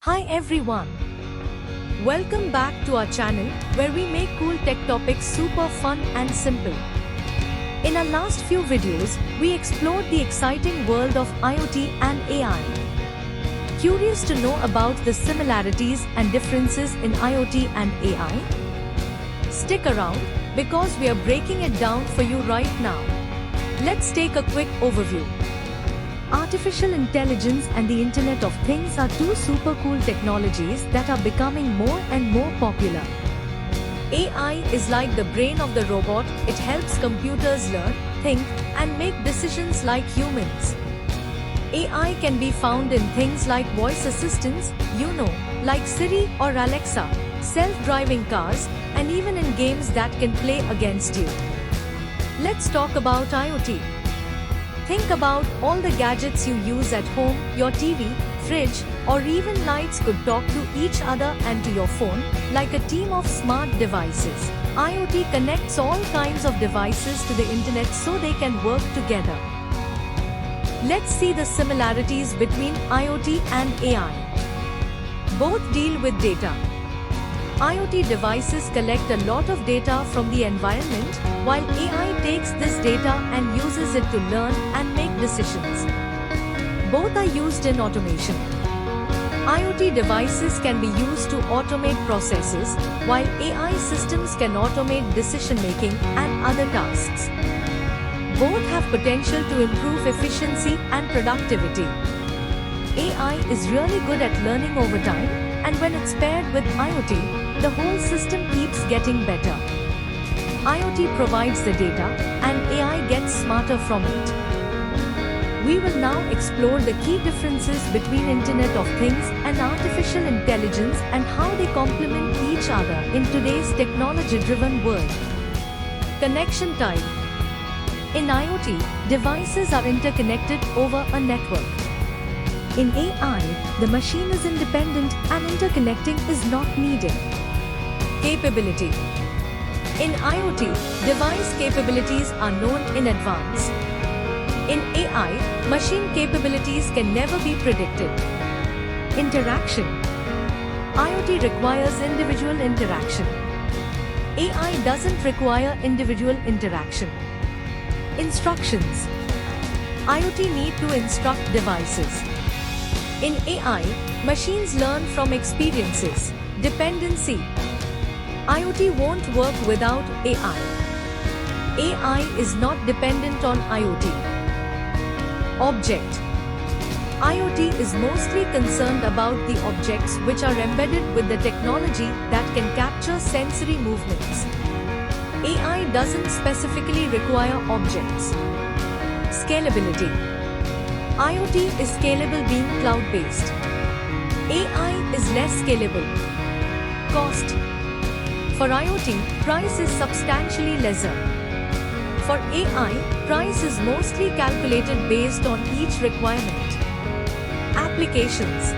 Hi everyone! Welcome back to our channel where we make cool tech topics super fun and simple. In our last few videos, we explored the exciting world of IoT and AI. Curious to know about the similarities and differences in IoT and AI? Stick around because we are breaking it down for you right now. Let's take a quick overview. Artificial intelligence and the Internet of Things are two super cool technologies that are becoming more and more popular. AI is like the brain of the robot. It helps computers learn, think, and make decisions like humans. AI can be found in things like voice assistants, like Siri or Alexa, self-driving cars, and even in games that can play against you. Let's talk about IoT. Think about all the gadgets you use at home. Your TV, fridge, or even lights could talk to each other and to your phone, like a team of smart devices. IoT connects all kinds of devices to the internet so they can work together. Let's see the similarities between IoT and AI. Both deal with data. IoT devices collect a lot of data from the environment, while AI takes this data and uses it to learn and make decisions. Both are used in automation. IoT devices can be used to automate processes, while AI systems can automate decision-making and other tasks. Both have potential to improve efficiency and productivity. AI is really good at learning over time, and when it's paired with IoT, the whole system keeps getting better. IoT provides the data, and AI gets smarter from it. We will now explore the key differences between Internet of Things and artificial intelligence and how they complement each other in today's technology-driven world. Connection type. In IoT, devices are interconnected over a network. In AI, the machine is independent and interconnecting is not needed. Capability. In IoT, device capabilities are known in advance. In AI, machine capabilities can never be predicted. Interaction. IoT requires individual interaction. AI doesn't require individual interaction. Instructions. IoT need to instruct devices. In AI, machines learn from experiences. Dependency. IoT won't work without AI. AI is not dependent on IoT. Object. IoT is mostly concerned about the objects which are embedded with the technology that can capture sensory movements. AI doesn't specifically require objects. Scalability. IoT is scalable being cloud-based. AI is less scalable. Cost. For IoT, price is substantially lesser. For AI, price is mostly calculated based on each requirement. Applications.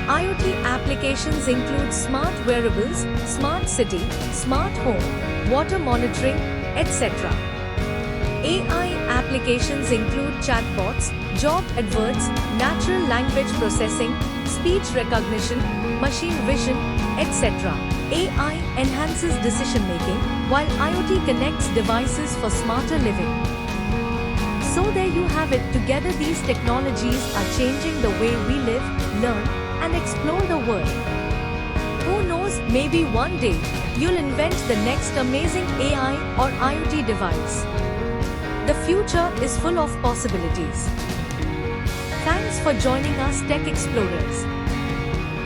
IoT applications include smart wearables, smart city, smart home, water monitoring, etc. AI applications include chatbots, job adverts, natural language processing, speech recognition, machine vision, etc. AI enhances decision-making, while IoT connects devices for smarter living. So there you have it. Together these technologies are changing the way we live, learn, and explore the world. Who knows, maybe one day, you'll invent the next amazing AI or IoT device. The future is full of possibilities. Thanks for joining us, Tech Explorers.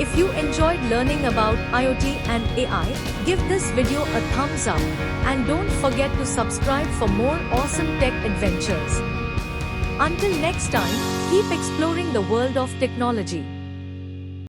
If you enjoyed learning about IoT and AI, give this video a thumbs up and don't forget to subscribe for more awesome tech adventures. Until next time, keep exploring the world of technology.